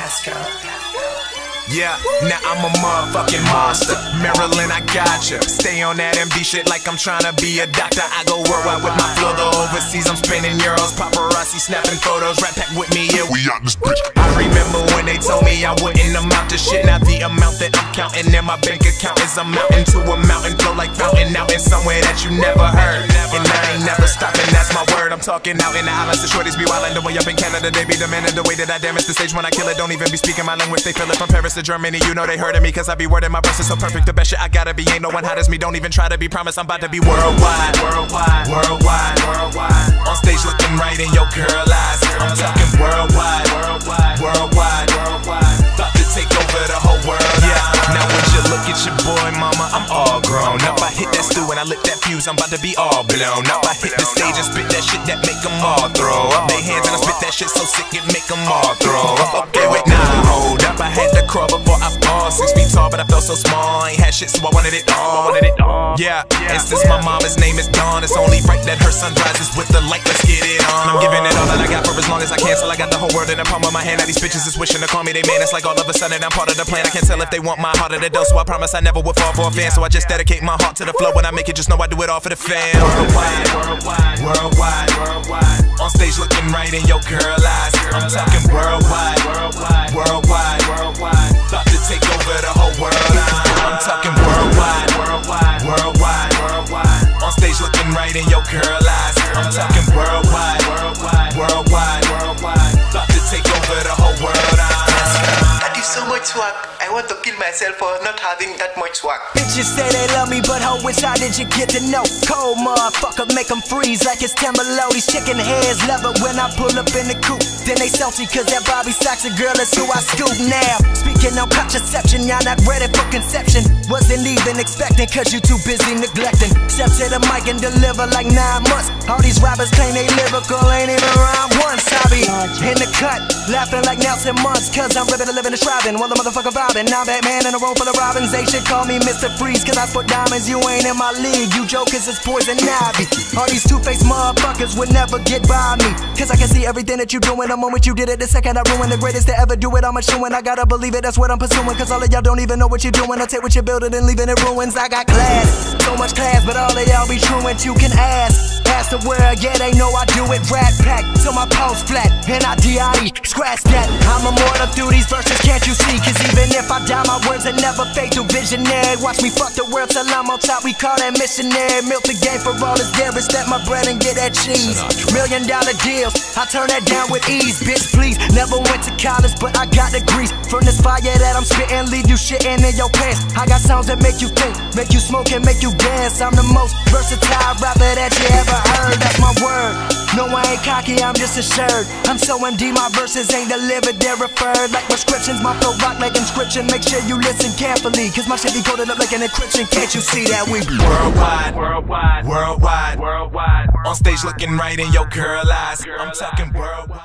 Let's go. Yeah, now I'm a motherfucking monster. Maryland, I gotcha. Stay on that MD shit like I'm tryna be a doctor. I go worldwide with my flow, though overseas I'm spinning euros. Paparazzi snapping photos, Rat Pack with me, yeah, we out this bitch. I remember when they told me I wouldn't amount to shit. Now the amount that I'm counting in my bank account is a mountain to a mountain, flow like fountain out in somewhere that you never heard. And I ain't never stopping, that's my word. I'm talking out in the islands, the shorties be wildin' the way up in Canada. They be demanding the way that I damage the stage when I kill it. Don't even be speaking my language, they feel it from Paris to Germany. You know they heard of me, cause I be wording my verses so perfect. The best shit I gotta be, ain't no one hot as me. Don't even try to be, promise I'm about to be worldwide. Worldwide, worldwide, worldwide. On stage looking right in your girl eyes. I'm talking worldwide, worldwide, worldwide, worldwide. About to take over the whole world. Yeah, now when you look at your boy, mama, I'm all grown up. I hit that stew and I lit that fuse, I'm about to be all blown up. I hit the stage and spit that shit that make them all throw up their hands, and I spit that shit so sick it make them all throw up. Okay, wait, now hold up. I had to crawl before I fall. 6 feet tall, but I felt so small. I ain't had shit, so I wanted it all. Yeah, and since my mama's name is Dawn, it's only right that her sun rises with the light. Let's get it on. I'm giving it all that I got for as long as I can, till I got the whole world in the palm of my hand. Now these bitches is wishing to call me they man. It's like all of a sudden I'm part of the plan. I can't tell if they want my heart or the dough, so I promise I never will fall for a fan. So I just dedicate my heart to the flow. When I make it, just know I do it all for the fam. Worldwide, worldwide, worldwide, worldwide. On stage looking right in your girl eyes. I'm talking worldwide, worldwide, worldwide, worldwide. About to take over the whole world. I'm talking worldwide, worldwide, worldwide, worldwide. On stage looking right in your girl eyes. I'm talking worldwide, worldwide, worldwide, worldwide. About to take over the whole world. I do so much work, I want to kill myself for not having that much work. Bitches say they love me, but how which how did you get to know? Cold motherfucker, make them freeze like it's Timber Low. These chicken heads love it when I pull up in the coupe. Then they salty cause that Bobby Sacks a girl is who I scoop now. Speaking on contraception, y'all not ready for conception. Wasn't even expecting cause you too busy neglecting. Step to the mic and deliver like 9 months. All these rappers claim they lyrical, ain't even around once. I be in the cut, laughing like Nelson Muntz, cause I'm living and striving while the motherfucker vibing. Now Batman in a room full of robins. They should call me Mr. Freeze, cause I sport diamonds. You ain't in my league, you jokers is poison ivy. All these two-faced motherfuckers would never get by me, cause I can see everything that you doing. The moment you did it, the second I ruined. The greatest to ever do it, I'm chewing. I gotta believe it, that's what I'm pursuing, cause all of y'all don't even know what you're doing. I take what you're building and leaving it ruins. I got class, so much class, but all of y'all be truant. You can ask the world, yeah, they know I do it. Rat Pack till my pulse flat, N-I-D-I-E, scratch that. I'm immortal through these verses, can't you see? Cause even if I die, my words will never fade to visionary. Watch me fuck the world till I'm on top, we call that missionary. Milk the game for all this dairy, step my bread and get that cheese. $1 million deals, I turn that down with ease. Bitch, please, never went to college, but I got degrees. From this fire that I'm spitting, leave you shitting in your pants. I got sounds that make you think, make you smoke and make you dance. I'm the most versatile rapper that you ever heard, that's my word. No, I ain't cocky, I'm just assured. I'm so MD, my verses ain't delivered, they're referred like prescriptions. My flow rock like inscription, make sure you listen carefully, cause my shit be coded up like an encryption. Can't you see that we worldwide, worldwide, worldwide, worldwide. On stage looking right in your girl eyes. I'm talking worldwide.